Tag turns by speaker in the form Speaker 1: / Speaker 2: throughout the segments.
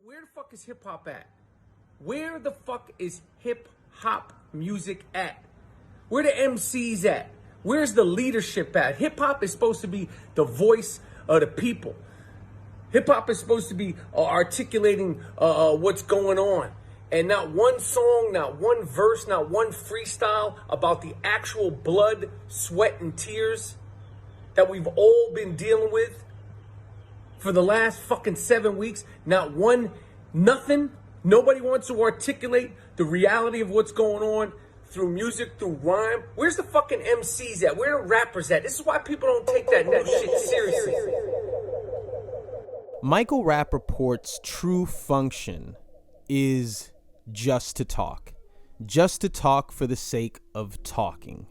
Speaker 1: Where the fuck is hip hop at? Where the fuck is hip hop music at? Where the MCs at? Where's the leadership at? Hip hop is supposed to be the voice of the people. Hip hop is supposed to be articulating what's going on. And not one song, not one verse, not one freestyle about the actual blood, sweat, and tears that we've all been dealing with for the last fucking 7 weeks. Not one, nothing. Nobody wants to articulate the reality of what's going on through music, through rhyme. Where's the fucking MCs at? Where are the rappers at? This is why people don't take that shit seriously.
Speaker 2: Michael Rapaport's true function is just to talk for the sake of talking.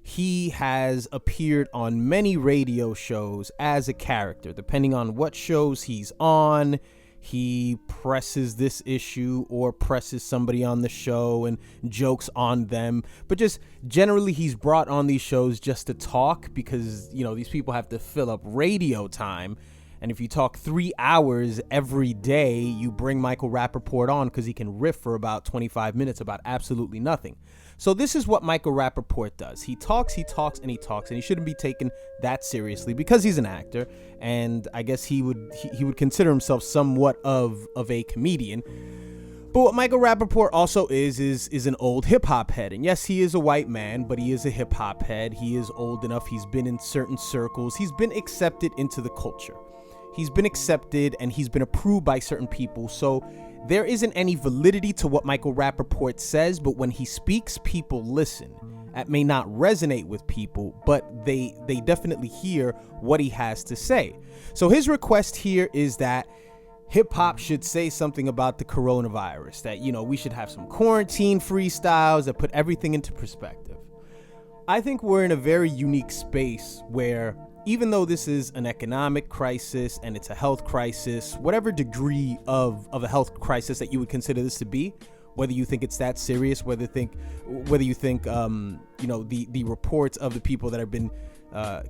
Speaker 2: He has appeared on many radio shows as a character. Depending on what shows he's on, he presses this issue or presses somebody on the show and jokes on them. But just generally, he's brought on these shows just to talk because, you know, these people have to fill up radio time. And if you talk 3 hours every day, you bring Michael Rapaport on because he can riff for about 25 minutes about absolutely nothing. So this is what Michael Rapaport does. He talks, and he shouldn't be taken that seriously because he's an actor. And I guess he would consider himself somewhat of a comedian. But what Michael Rapaport also is an old hip-hop head. And yes, he is a white man, but he is a hip-hop head. He is old enough. He's been in certain circles. He's been accepted into the culture. He's been accepted and he's been approved by certain people. So there isn't any validity to what Michael Rapaport says, but when he speaks, people listen. That may not resonate with people, but they definitely hear what he has to say. So his request here is that hip hop should say something about the coronavirus, that, you know, we should have some quarantine freestyles that put everything into perspective. I think we're in a very unique space where even though this is an economic crisis and it's a health crisis, whatever degree of a health crisis that you would consider this to be, whether you think it's that serious, whether you think the reports of the people that have been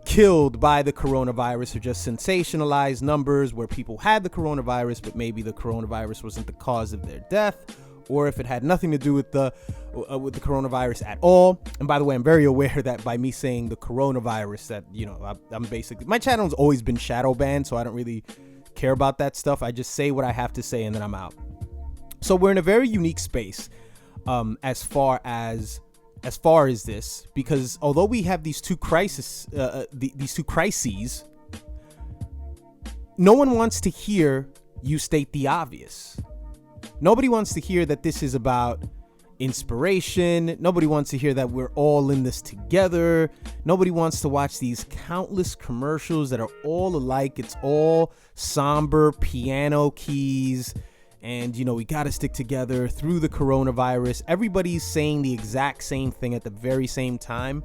Speaker 2: killed by the coronavirus are just sensationalized numbers where people had the coronavirus, but maybe the coronavirus wasn't the cause of their death, or if it had nothing to do with the coronavirus at all. And by the way, I'm very aware that by me saying the coronavirus that, you know, I'm basically, my channel's always been shadow banned, so I don't really care about that stuff. I just say what I have to say and then I'm out. So we're in a very unique space as far as this, because although we have these two crises, no one wants to hear you state the obvious. Nobody wants to hear that this is about inspiration. Nobody wants to hear that we're all in this together. Nobody wants to watch these countless commercials that are all alike. It's all somber piano keys. And, you know, we got to stick together through the coronavirus. Everybody's saying the exact same thing at the very same time.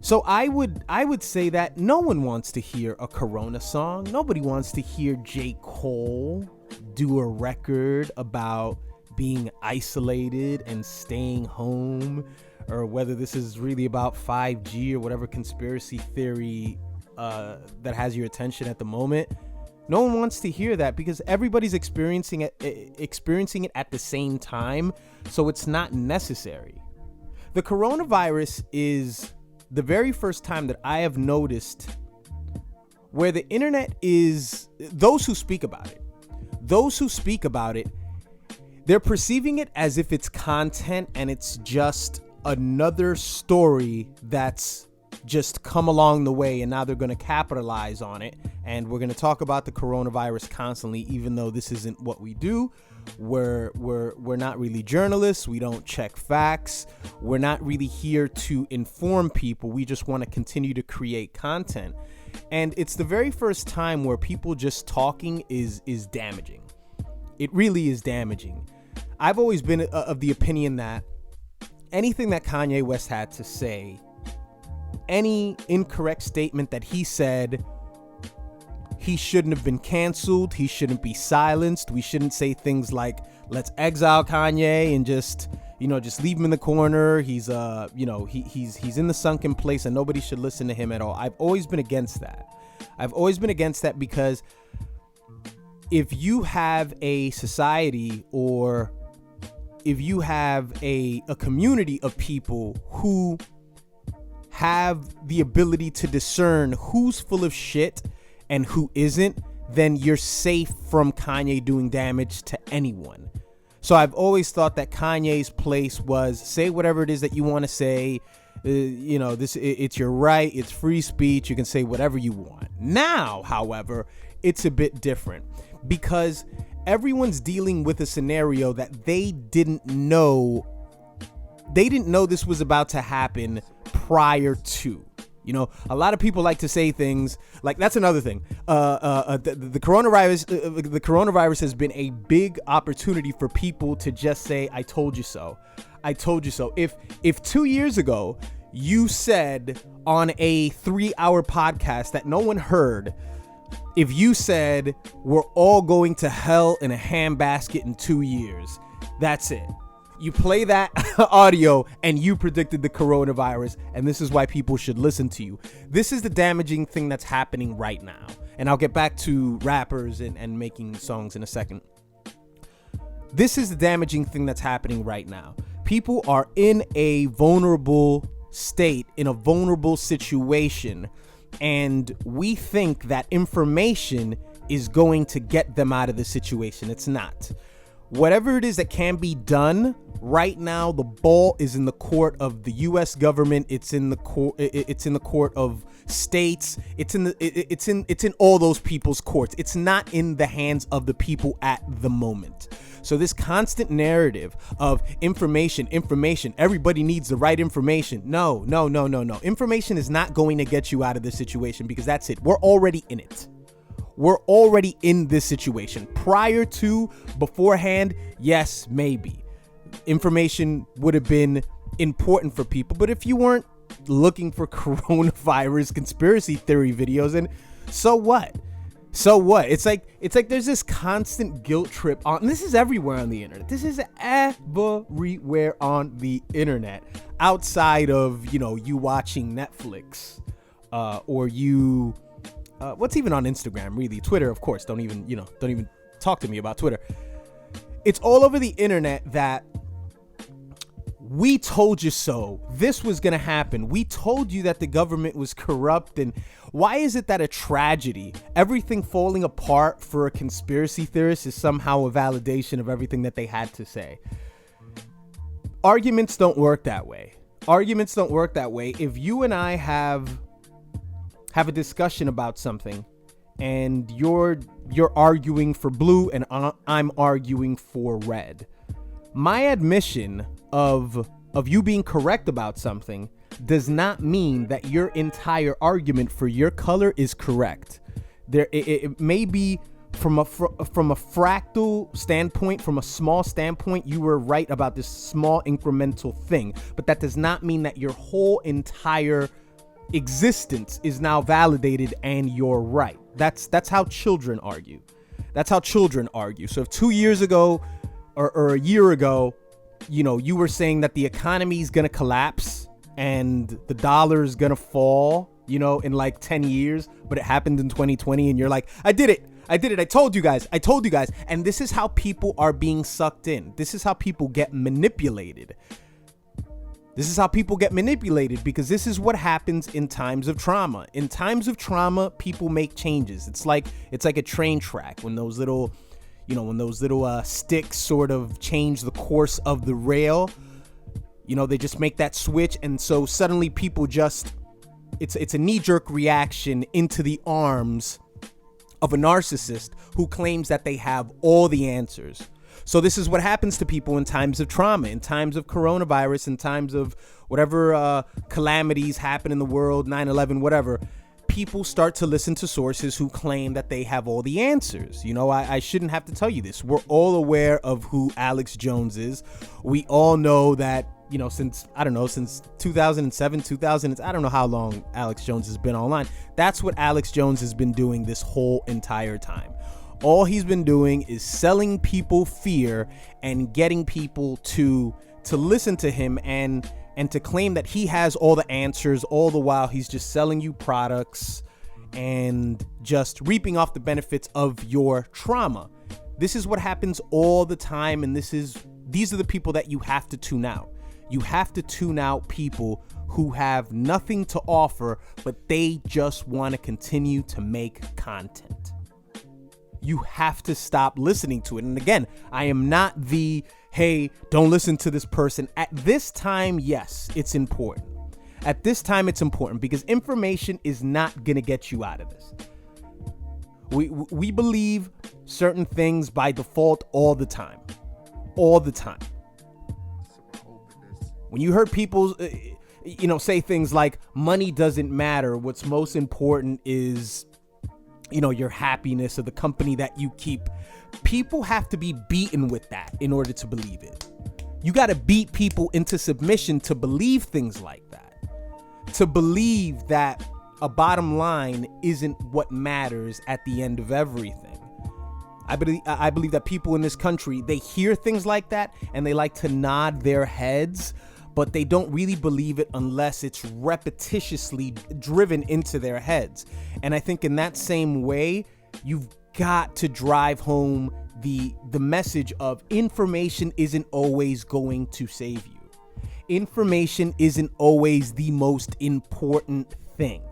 Speaker 2: So I would say that no one wants to hear a Corona song. Nobody wants to hear J. Cole do a record about being isolated and staying home, or whether this is really about 5G or whatever conspiracy theory that has your attention at the moment. No one wants to hear that because everybody's experiencing it at the same time, so it's not necessary. The coronavirus is the very first time that I have noticed where the internet is, those who speak about it, they're perceiving it as if it's content and it's just another story that's just come along the way, and now they're going to capitalize on it. And we're going to talk about the coronavirus constantly, even though this isn't what we do. We're not really journalists. We don't check facts. We're not really here to inform people. We just want to continue to create content. And it's the very first time where people just talking is damaging. It really is damaging. I've always been of the opinion that anything that Kanye West had to say, any incorrect statement that he said, he shouldn't have been canceled. He shouldn't be silenced. We shouldn't say things like, let's exile Kanye and just leave him in the corner. He's in the sunken place and nobody should listen to him at all. I've always been against that. Because if you have a society, or if you have a community of people who have the ability to discern who's full of shit and who isn't, then you're safe from Kanye doing damage to anyone. So I've always thought that Kanye's place was say whatever it is that you want to say. It's your right. It's free speech. You can say whatever you want. Now, however, it's a bit different because everyone's dealing with a scenario that they didn't know. They didn't know this was about to happen prior to. A lot of people like to say things like, that's another thing. The coronavirus has been a big opportunity for people to just say, I told you so. I told you so. If 2 years ago you said on a 3-hour podcast that no one heard, if you said we're all going to hell in a handbasket in 2 years, that's it. You play that audio and you predicted the coronavirus, and this is why people should listen to you. This is the damaging thing that's happening right now. And I'll get back to rappers and making songs in a second. This is the damaging thing that's happening right now. People are in a vulnerable state, in a vulnerable situation, and we think that information is going to get them out of the situation. It's not. Whatever it is that can be done right now, the ball is in the court of the U.S. government. It's in the court. It's in the court of states. It's in all those people's courts. It's not in the hands of the people at the moment. So this constant narrative of information, everybody needs the right information. No. Information is not going to get you out of this situation because that's it. We're already in it. We're already in this situation. Prior to, beforehand, yes, maybe. Information would have been important for people. But if you weren't looking for coronavirus conspiracy theory videos, and so what? So what? It's like there's this constant guilt trip on. And this is everywhere on the internet. This is everywhere on the internet. Outside of, you watching Netflix, or you. What's even on Instagram, really? Twitter, of course. Don't even talk to me about Twitter. It's all over the internet that we told you so. This was going to happen. We told you that the government was corrupt. And why is it that a tragedy, everything falling apart for a conspiracy theorist, is somehow a validation of everything that they had to say? Arguments don't work that way. If you and I have a discussion about something and you're arguing for blue and I'm arguing for red, my admission of you being correct about something does not mean that your entire argument for your color is correct. It may be from a fractal standpoint, from a small standpoint, you were right about this small incremental thing, but that does not mean that your whole entire existence is now validated and you're right. That's how children argue. So if 2 years ago or a year ago, you were saying that the economy is going to collapse and the dollar is going to fall, in like 10 years, but it happened in 2020 and you're like, I did it. I told you guys. And this is how people are being sucked in. This is how people get manipulated. Because this is what happens in times of trauma. In times of trauma, people make changes. It's like a train track when those little sticks sort of change the course of the rail. They just make that switch, and so suddenly people it's a knee-jerk reaction into the arms of a narcissist who claims that they have all the answers. So this is what happens to people in times of trauma, in times of coronavirus, in times of whatever calamities happen in the world, 9/11, whatever. People start to listen to sources who claim that they have all the answers. I shouldn't have to tell you this. We're all aware of who Alex Jones is. We all know that, since 2007, I don't know how long Alex Jones has been online. That's what Alex Jones has been doing this whole entire time. All he's been doing is selling people fear and getting people to listen to him and to claim that he has all the answers. All the while he's just selling you products and just reaping off the benefits of your trauma. This is what happens all the time, and these are the people that you have to tune out. You have to tune out people who have nothing to offer, but they just want to continue to make content. You have to stop listening to it. And again, I am not hey, don't listen to this person. At this time, yes, it's important. At this time, it's important because information is not going to get you out of this. We believe certain things by default all the time. All the time. When you heard people, say things like money doesn't matter. What's most important is, your happiness or the company that you keep. People have to be beaten with that in order to believe it. You got to beat people into submission to believe things like that. To believe that a bottom line isn't what matters at the end of everything. I believe that people in this country, they hear things like that and they like to nod their heads, but they don't really believe it unless it's repetitiously driven into their heads. And I think in that same way, you've got to drive home the message of information isn't always going to save you. Information isn't always the most important thing.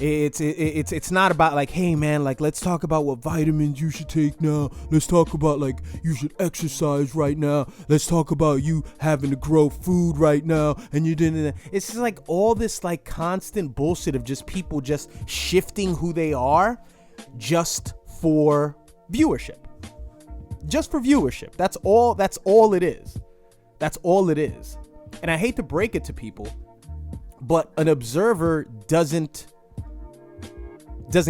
Speaker 2: It's not about like, hey man, like let's talk about what vitamins you should take now. Let's talk about like you should exercise right now. Let's talk about you having to grow food right now and you didn't. It's just like all this like constant bullshit of just people just shifting who they are just for viewership. Just for viewership. That's all it is. That's all it is. And I hate to break it to people, but an observer doesn't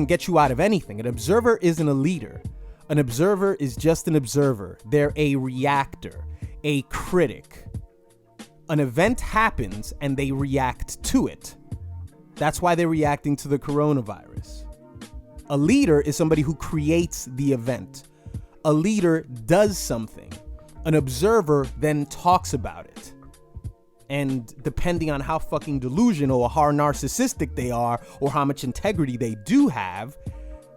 Speaker 2: get you out of anything. An observer isn't a leader. An observer is just an observer. They're a reactor, a critic. An event happens and they react to it. That's why they're reacting to the coronavirus. A leader is somebody who creates the event. A leader does something. An observer then talks about it. And depending on how fucking delusional or how narcissistic they are or how much integrity they do have,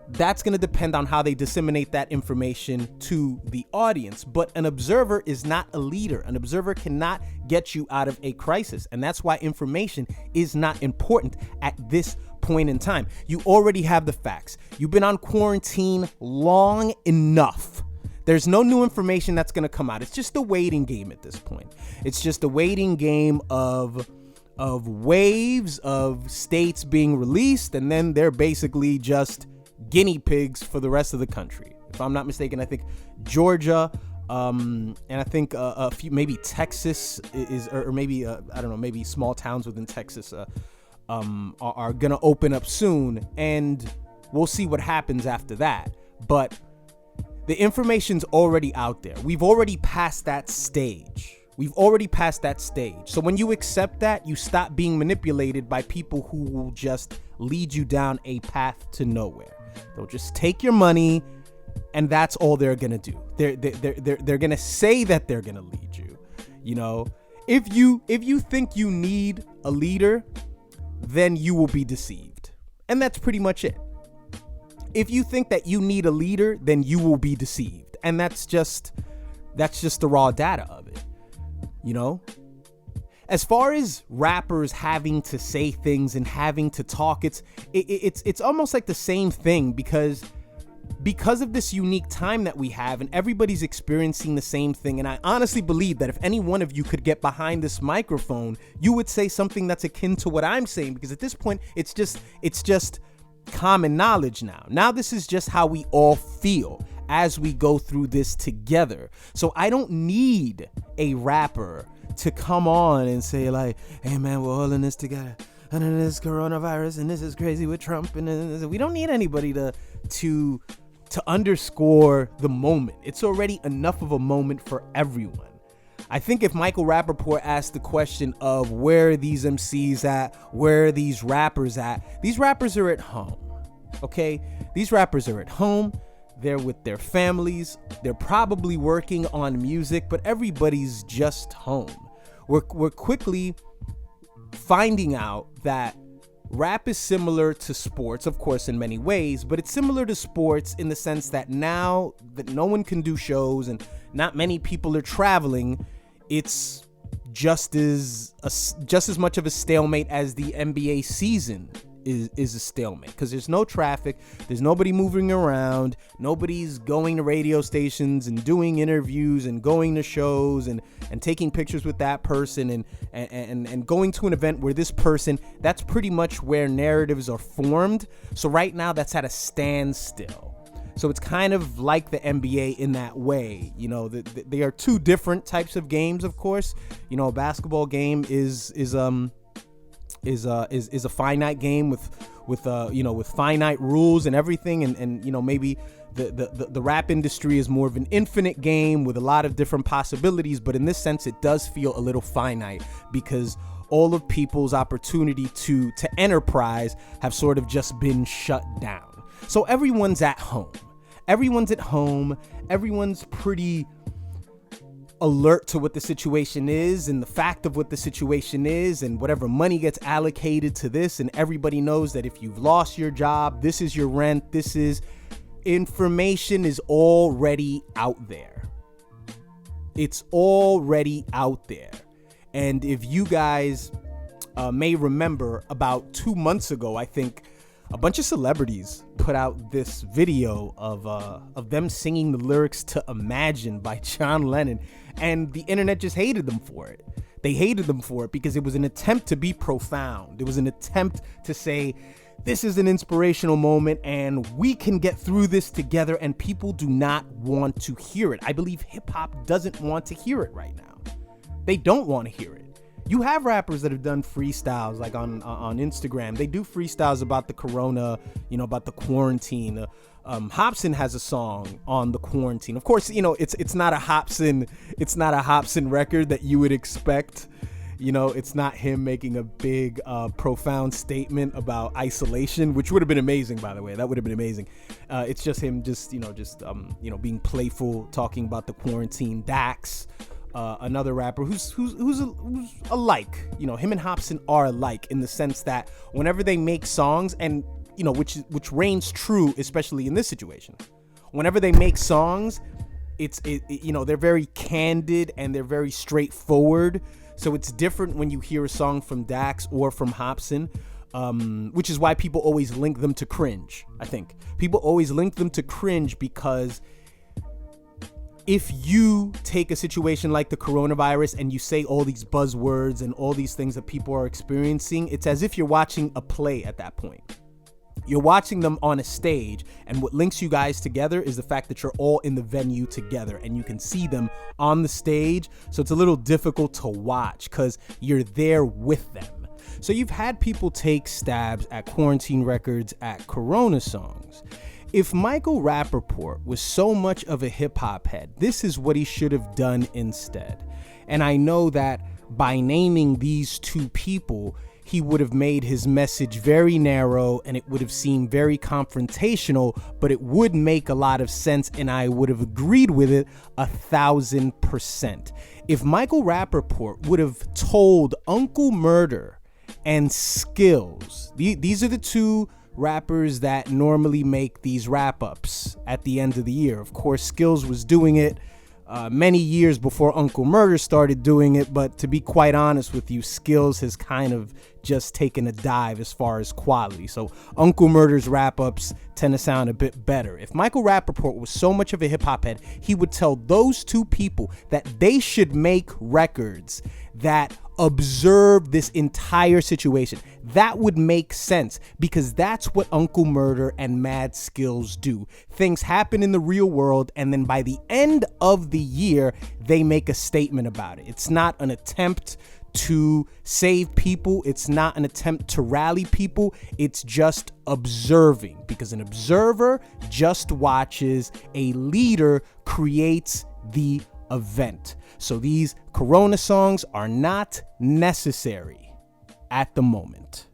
Speaker 2: that's going to depend on how they disseminate that information to the audience. But an observer is not a leader. An observer cannot get you out of a crisis. And that's why information is not important at this point in time. You already have the facts. You've been on quarantine long enough. There's no new information that's going to come out. It's just a waiting game at this point. It's just a waiting game of waves of states being released, and then they're basically just guinea pigs for the rest of the country. If I'm not mistaken, I think Georgia, and I think a few, maybe Texas is, or maybe I don't know, maybe small towns within Texas are gonna open up soon, and we'll see what happens after that. But the information's already out there. We've already passed that stage. So when you accept that, you stop being manipulated by people who will just lead you down a path to nowhere. They'll just take your money, and that's all they're gonna do. They're gonna say that they're gonna lead you. If you think you need a leader, then you will be deceived, and that's pretty much it. If you think that you need a leader, then you will be deceived. And that's just the raw data of it. As far as rappers having to say things and having to talk, it's almost like the same thing because of this unique time that we have and everybody's experiencing the same thing. And I honestly believe that if any one of you could get behind this microphone, you would say something that's akin to what I'm saying, because at this point, it's just common knowledge now. Now this is just how we all feel as we go through this together. So I don't need a rapper to come on and say like, hey man, we're all in this together. And then this coronavirus and this is crazy with Trump. And we don't need anybody to underscore the moment. It's already enough of a moment for everyone. I think if Michael Rapaport asked the question of where are these MCs at, where are these rappers at, these rappers are at home, okay? These rappers are at home. They're with their families. They're probably working on music, but everybody's just home. We're quickly finding out that rap is similar to sports, of course, in many ways, but it's similar to sports in the sense that now that no one can do shows and not many people are traveling, it's just as much of a stalemate as the NBA season is a stalemate, because there's no traffic, there's nobody moving around, nobody's going to radio stations and doing interviews and going to shows and taking pictures with that person and going to an event where this person, that's pretty much where narratives are formed. So right now that's at a standstill. So it's kind of like the NBA in that way. You know, they are two different types of games, of course. You know, a basketball game is a finite game with finite rules and everything, and you know, maybe the rap industry is more of an infinite game with a lot of different possibilities, but in this sense it does feel a little finite because all of people's opportunity to enterprise have sort of just been shut down. So everyone's at home, everyone's pretty alert to what the situation is and the fact of what the situation is and whatever money gets allocated to this, and everybody knows that if you've lost your job, this is your rent, information is already out there. It's already out there. And if you guys may remember, about 2 months ago, I think a bunch of celebrities put out this video of them singing the lyrics to Imagine by John Lennon, and the internet just hated them for it. They hated them for it because it was an attempt to be profound. It was an attempt to say, this is an inspirational moment and we can get through this together, and people do not want to hear it. I believe hip hop doesn't want to hear it right now. They don't want to hear it. You have rappers that have done freestyles, like on Instagram. They do freestyles about the corona, you know, about the quarantine. Hopsin has a song on the quarantine. Of course, you know, it's not a Hopsin record that you would expect. You know, it's not him making a big, profound statement about isolation, which would have been amazing, by the way. That would have been amazing. It's just him, being playful, talking about the quarantine. Dax. Another rapper who's alike, you know, him and Hopsin are alike in the sense that whenever they make songs, and you know, which reigns true, especially in this situation, whenever they make songs, they're very candid and they're very straightforward. So it's different when you hear a song from Dax or from Hopsin, which is why people always link them to cringe. I think people always link them to cringe because if you take a situation like the coronavirus and you say all these buzzwords and all these things that people are experiencing, it's as if you're watching a play at that point. You're watching them on a stage, and what links you guys together is the fact that you're all in the venue together and you can see them on the stage. So it's a little difficult to watch because you're there with them. So you've had people take stabs at quarantine records, at corona songs. If Michael Rapaport was so much of a hip-hop head, this is what he should have done instead. And I know that by naming these two people, he would have made his message very narrow and it would have seemed very confrontational, but it would make a lot of sense and I would have agreed with it 1,000%. If Michael Rapaport would have told Uncle Murder and Skills, these are the two rappers that normally make these wrap-ups at the end of the year. Of course, Skills was doing it many years before Uncle Murder started doing it, but to be quite honest with you, Skills has kind of just taken a dive as far as quality. So Uncle Murder's wrap-ups tend to sound a bit better. If Michael Rapaport was so much of a hip-hop head, he would tell those two people that they should make records that observe this entire situation. That would make sense because that's what Uncle Murder and Mad Skills do. Things happen in the real world, and then by the end of the year, they make a statement about it. It's not an attempt to save people. It's not an attempt to rally people. It's just observing, because an observer just watches, a leader creates the event. So these corona songs are not necessary at the moment.